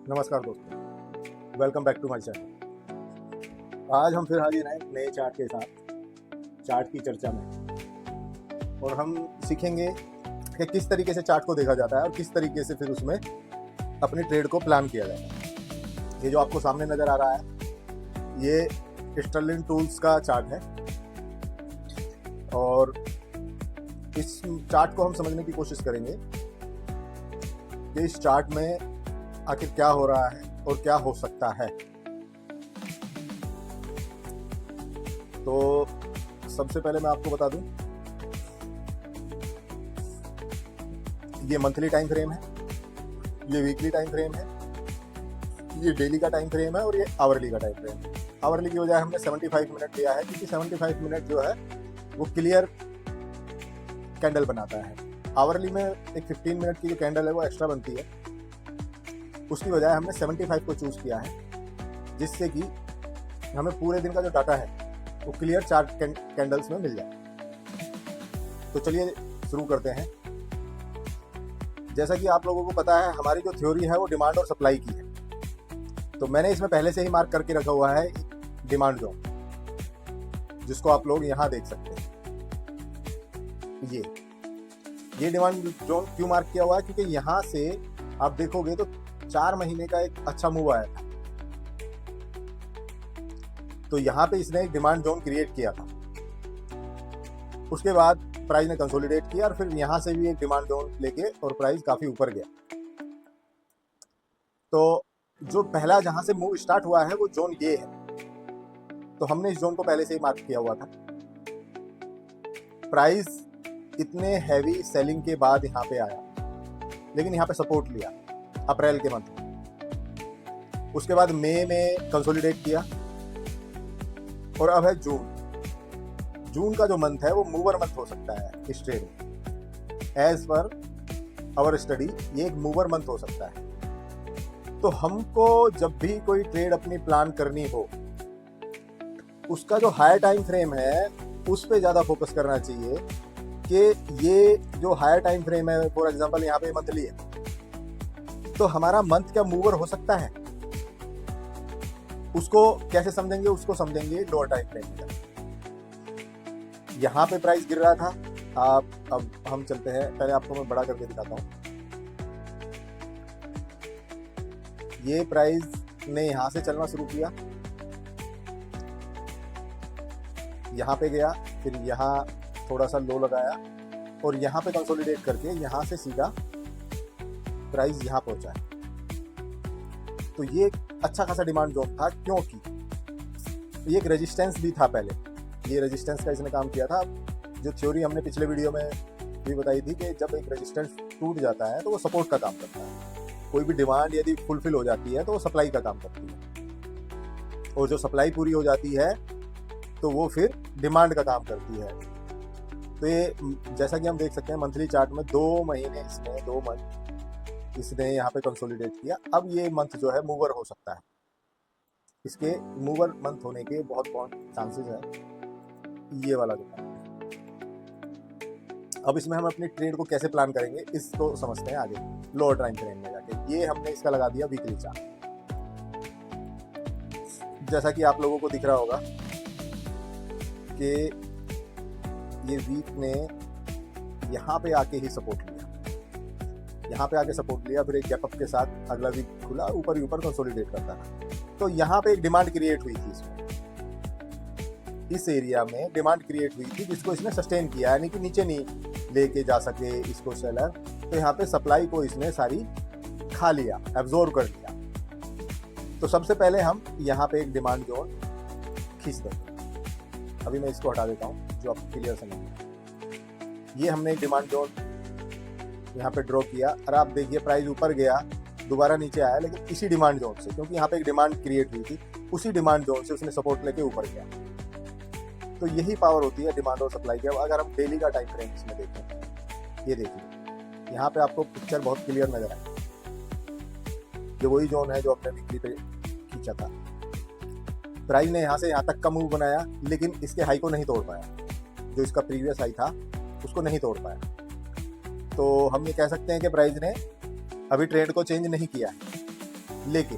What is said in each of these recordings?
नमस्कार दोस्तों, welcome back to my channel. आज हम फिर हाजिर हैं नए चार्ट के साथ, चार्ट की चर्चा में। और हम सीखेंगे कि किस तरीके से चार्ट को देखा जाता है और किस तरीके से फिर उसमें अपने ट्रेड को प्लान किया जाता है। ये जो आपको सामने नज़र आ रहा है, ये स्टर्लिंग टूल्स का चार्ट है और इस चार्ट को हम समझने की कोशिश करेंगे कि इस चार्ट में आखिर क्या हो रहा है और क्या हो सकता है। तो सबसे पहले मैं आपको बता दूं, ये मंथली टाइम फ्रेम है, ये वीकली टाइम फ्रेम है, ये डेली का टाइम फ्रेम है और ये आवरली का टाइम फ्रेम है। आवरली की बजाय हमने 75 मिनट लिया है क्योंकि 75 मिनट जो है वो क्लियर कैंडल बनाता है। आवरली में एक 15 मिनट की जो कैंडल है वो एक्स्ट्रा बनती है, उसकी बजाय हमने 75 को चूज़ किया है, जिससे कि हमें पूरे दिन का जो डाटा है वो क्लियर 4 कैंडल्स में मिल जाए। तो चलिए शुरू करते हैं। जैसा कि आप लोगों को पता है, हमारी जो थ्योरी है वो डिमांड और सप्लाई की है। तो मैंने इसमें पहले से ही मार्क करके रखा हुआ है डिमांड जोन, जिसको आप लोग यहाँ देख सकते हैं। ये डिमांड जोन क्यों मार्क किया हुआ है? क्योंकि यहाँ से आप देखोगे तो 4 महीने का एक अच्छा मूव आया था। तो यहाँ पे इसने एक डिमांड जोन क्रिएट किया था, उसके बाद प्राइस ने कंसोलिडेट किया और फिर यहाँ से भी एक डिमांड जोन लेके और प्राइस काफी ऊपर गया। तो जो पहला जहां से मूव स्टार्ट हुआ है वो जोन ये है, तो हमने इस जोन को पहले से ही मार्क किया हुआ था। प्राइस इतने हैवी सेलिंग के बाद यहाँ पे आया, लेकिन यहाँ पे सपोर्ट लिया अप्रैल के मंथ में। उसके बाद मई में कंसोलिडेट किया और अब है जून। जून का जो मंथ है वो मूवर मंथ हो सकता है इस ट्रेड में। एज पर आवर स्टडी ये एक मूवर मंथ हो सकता है। तो हमको जब भी कोई ट्रेड अपनी प्लान करनी हो, उसका जो हायर टाइम फ्रेम है उस पर ज़्यादा फोकस करना चाहिए कि ये जो हायर टाइम फ्रेम है, फॉर एग्जांपल यहाँ पे मंथली है, तो हमारा मंथ क्या मूवर हो सकता है। उसको कैसे समझेंगे? उसको समझेंगे लोअर टाइम फ्रेम में। यहाँ पे प्राइस गिर रहा था, अब हम चलते हैं, पहले आपको मैं बड़ा करके दिखाता हूँ। ये प्राइस ने यहाँ से चलना शुरू किया, यहाँ पे गया, फिर यहाँ थोड़ा सा लो लगाया और यहाँ पे कंसोलिडेट करके यहाँ से सीधा प्राइस यहाँ पहुंचा है। तो ये एक अच्छा खासा डिमांड जोन था, क्योंकि ये एक रेजिस्टेंस भी था पहले। ये रेजिस्टेंस का इसने काम किया था। जो थ्योरी हमने पिछले वीडियो में भी बताई थी कि जब एक रेजिस्टेंस टूट जाता है तो वो सपोर्ट का काम करता है। कोई भी डिमांड यदि फुलफिल हो जाती है तो वो सप्लाई का काम करती है, और जो सप्लाई पूरी हो जाती है तो वो फिर डिमांड का काम करती है। तो ये जैसा कि हम देख सकते हैं मंथली चार्ट में 2 महीने इसमें 2 मंथ इसने यहाँ पे कंसोलिडेट किया। अब ये मंथ जो है मूवर हो सकता है। इसके मूवर मंथ होने के बहुत चांसेस है। ये वाला जो है, अब इसमें हम अपनी ट्रेड को कैसे प्लान करेंगे इसको समझते हैं आगे लोअर टाइम फ्रेम में जाके। ये हमने इसका लगा दिया वीकली चार्ट। जैसा कि आप लोगों को दिख रहा होगा कि ये वीक ने यहाँ पे आके ही सपोर्ट लिया, यहाँ पे आके सपोर्ट लिया, फिर एक गैप अप के साथ अगला वीक खुला, ऊपर ही ऊपर कंसोलिडेट करता है। तो यहाँ पे एक डिमांड क्रिएट हुई थी इसमें, इस एरिया में डिमांड क्रिएट हुई थी, जिसको इसने सस्टेन किया, यानी कि नीचे नहीं लेके जा सके इसको सेलर। तो यहाँ पे सप्लाई को इसने सारी खा लिया, एब्जॉर्ब कर लिया। तो सबसे पहले हम यहाँ पे एक डिमांड जोन खींच देंगे। अभी मैं इसको हटा देता हूँ जो आपको क्लियर समझ। ये हमने एक डिमांड जोन यहाँ पे ड्रॉ किया और आप देखिए प्राइस ऊपर गया, दोबारा नीचे आया, लेकिन इसी डिमांड जोन से, क्योंकि यहाँ पे एक डिमांड क्रिएट हुई थी, उसी डिमांड जोन से उसने सपोर्ट लेके ऊपर गया। तो यही पावर होती है डिमांड और सप्लाई की। अब अगर हम डेली का टाइम फ्रेम इसमें देखें, ये देखिए यहाँ पे आपको पिक्चर बहुत क्लियर नजर आएगी। ये वही जोन है जो हमने वीकली पे खींचा था। प्राइस ने यहाँ से यहाँ तक का मूव बनाया, लेकिन इसके हाई को नहीं तोड़ पाया। जो इसका प्रीवियस हाई था उसको नहीं तोड़ पाया। तो हम ये कह सकते हैं कि प्राइस ने अभी ट्रेंड को चेंज नहीं किया है। लेकिन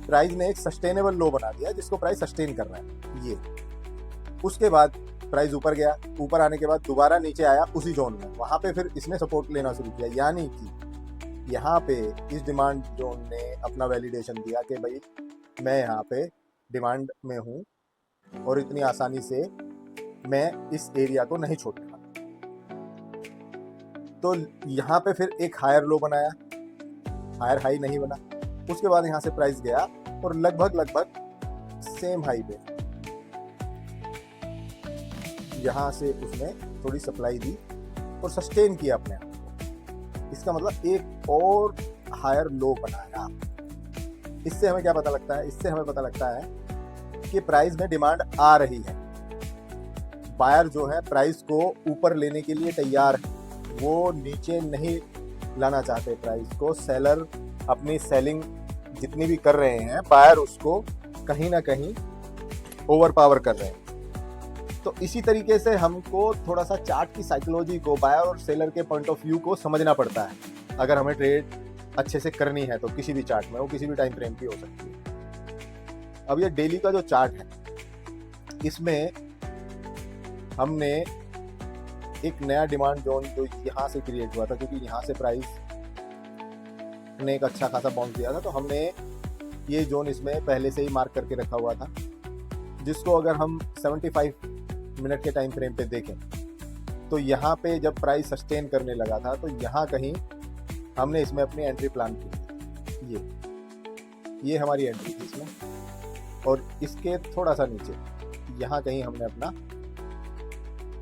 प्राइस ने एक सस्टेनेबल लो बना दिया जिसको प्राइस सस्टेन कर रहा है ये। उसके बाद प्राइस ऊपर गया, ऊपर आने के बाद दोबारा नीचे आया उसी जोन में, वहाँ पे फिर इसने सपोर्ट लेना शुरू किया। यानी कि यहाँ पे इस डिमांड जोन ने अपना वैलिडेशन दिया कि भाई मैं यहाँ पे डिमांड में हूँ और इतनी आसानी से मैं इस एरिया को नहीं छोड़ने वाला। तो यहाँ पे फिर एक हायर लो बनाया, हायर हाई नहीं बना। उसके बाद यहाँ से प्राइस गया और लगभग सेम हाई पे यहाँ से उसने थोड़ी सप्लाई दी और सस्टेन किया अपने आप को। इसका मतलब एक और हायर लो बनाया। इससे हमें क्या पता लगता है? इससे हमें पता लगता है कि प्राइस में डिमांड आ रही है, बायर जो है प्राइस को ऊपर लेने के लिए तैयार है, वो नीचे नहीं लाना चाहते प्राइस को। सेलर अपनी सेलिंग जितनी भी कर रहे हैं, बायर उसको कहीं ना कहीं ओवर पावर कर रहे हैं। तो इसी तरीके से हमको थोड़ा सा चार्ट की साइकोलॉजी को, बायर और सेलर के पॉइंट ऑफ व्यू को समझना पड़ता है अगर हमें ट्रेड अच्छे से करनी है। तो किसी भी चार्ट में, वो किसी भी टाइम फ्रेम की हो सकती है। अब ये डेली का जो चार्ट है, इसमें हमने एक नया डिमांड जोन जो यहाँ से क्रिएट हुआ था, क्योंकि यहाँ से प्राइस ने एक अच्छा खासा बाउंस दिया था, तो हमने ये जोन इसमें पहले से ही मार्क करके रखा हुआ था, जिसको अगर हम 75 मिनट के टाइम फ्रेम पे देखें तो यहाँ पे जब प्राइस सस्टेन करने लगा था तो यहाँ कहीं हमने इसमें अपनी एंट्री प्लान की। ये हमारी एंट्री थी इसमें, और इसके थोड़ा सा नीचे यहाँ कहीं हमने अपना,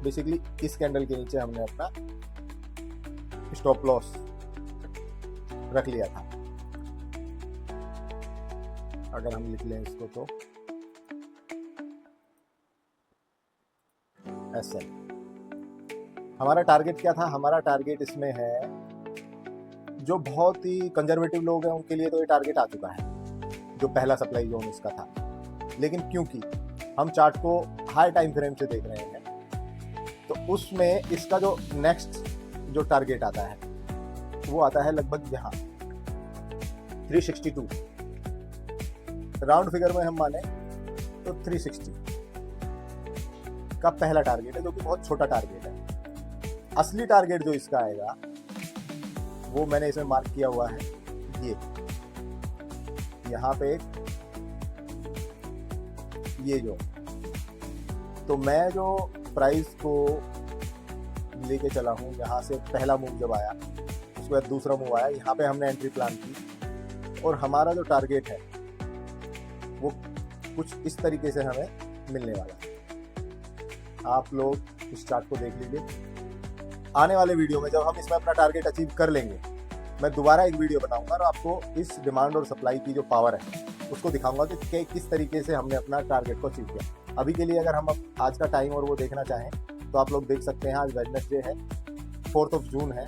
बेसिकली इस कैंडल के नीचे हमने अपना स्टॉप लॉस रख लिया था। अगर हम लिख लें इसको तो ऐसे हमारा टारगेट क्या था? हमारा टारगेट इसमें है, जो बहुत ही कंजर्वेटिव लोग हैं उनके लिए तो ये टारगेट आ चुका है, जो पहला सप्लाई जोन इसका था। लेकिन क्योंकि हम चार्ट को हाई टाइम फ्रेम से देख रहे हैं, तो उसमें इसका जो नेक्स्ट जो टारगेट आता है वो आता है लगभग यहाँ 362। राउंड फिगर में हम माने तो 360 का पहला टारगेट है, जो कि बहुत छोटा टारगेट है। असली टारगेट जो इसका आएगा वो मैंने इसमें मार्क किया हुआ है, ये यहाँ पे ये जो, तो मैं जो प्राइस को लेके चला हूँ, यहाँ से पहला मूव जब आया, उसके बाद दूसरा मूव आया, यहाँ पे हमने एंट्री प्लान की और हमारा जो टारगेट है वो कुछ इस तरीके से हमें मिलने वाला है। आप लोग इस चार्ट को देख लीजिए। आने वाले वीडियो में जब हम इसमें अपना टारगेट अचीव कर लेंगे, मैं दोबारा एक वीडियो बनाऊंगा और आपको इस डिमांड और सप्लाई की जो पावर है उसको दिखाऊंगा कि किस तरीके से हमने अपना टारगेट को अचीव किया। अभी के लिए अगर हम आज का टाइम और वो देखना चाहें तो आप लोग देख सकते हैं। आज वेडनेसडे है, 4 जून है,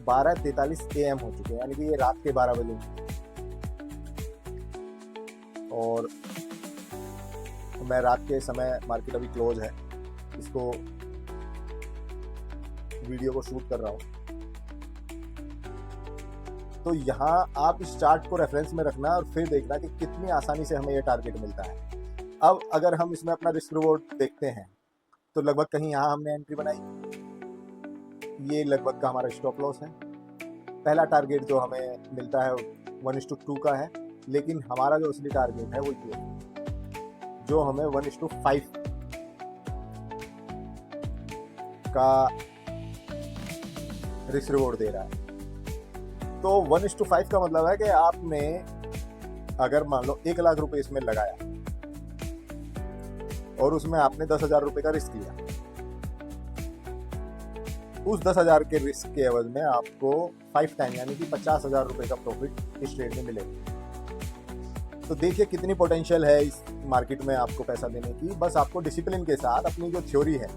12:43 AM हो चुके हैं, यानी कि ये रात के 12 बजे। और मैं रात के समय, मार्केट अभी क्लोज है, इसको वीडियो को शूट कर रहा हूँ। तो यहाँ आप इस चार्ट को रेफरेंस में रखना और फिर देखना कि कितनी आसानी से हमें ये टारगेट मिलता है। अब अगर हम इसमें अपना रिस्क रिवॉर्ड देखते हैं तो लगभग कहीं यहाँ हमने एंट्री बनाई, ये लगभग का हमारा स्टॉप लॉस है। पहला टारगेट जो हमें मिलता है 1:2 का है, लेकिन हमारा जो असली टारगेट है वो ये है, जो हमें 1:5 का रिस्क रिवॉर्ड दे रहा है। तो 1:5 का मतलब है कि आपने अगर मान लो 1 लाख रुपए इसमें लगाया और उसमें आपने 10,000 रुपए का रिस्क लिया, उस 10,000 के रिस्क के एवज में आपको 5 टाइम यानी कि 50,000 रुपए का प्रॉफिट इस ट्रेड में मिलेगा। तो देखिए कितनी पोटेंशियल है इस मार्केट में आपको पैसा देने की। बस आपको डिसिप्लिन के साथ अपनी जो थ्योरी है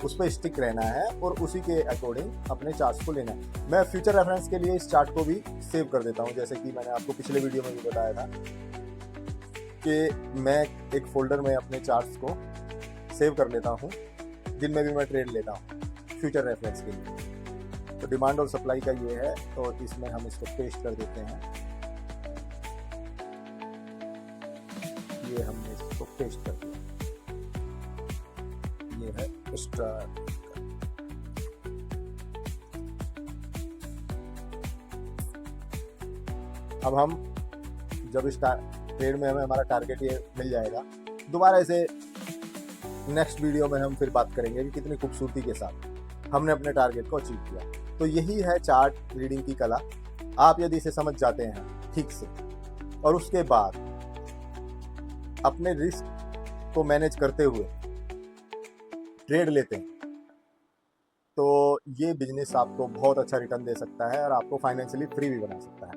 उस पर स्टिक रहना है और उसी के अकॉर्डिंग अपने चार्ट्स को लेना है। मैं फ्यूचर रेफरेंस के लिए इस चार्ट को भी सेव कर देता हूं, जैसे कि मैंने आपको पिछले वीडियो में भी बताया था कि मैं एक फोल्डर में अपने चार्ट्स को सेव कर लेता हूं जिनमें भी मैं ट्रेड लेता हूं फ्यूचर रेफरेंस के लिए। तो डिमांड और सप्लाई का ये है, तो इसमें हम इसको पेस्ट कर देते हैं इसलिए हमने इसको पेस्ट कर दिया। ये है स्ट्राइक। अब हम जब इस ट्रेड में हमें हमारा टारगेट ये मिल जाएगा, दोबारा इसे नेक्स्ट वीडियो में हम फिर बात करेंगे कि कितनी खूबसूरती के साथ हमने अपने टारगेट को अचीव किया। तो यही है चार्ट रीडिंग की कला। आप यदि इसे समझ जाते हैं ठीक से और उसके बाद अपने रिस्क को मैनेज करते हुए ट्रेड लेते हैं, तो ये बिजनेस आपको बहुत अच्छा रिटर्न दे सकता है और आपको फाइनेंशियली फ्री भी बना सकता है।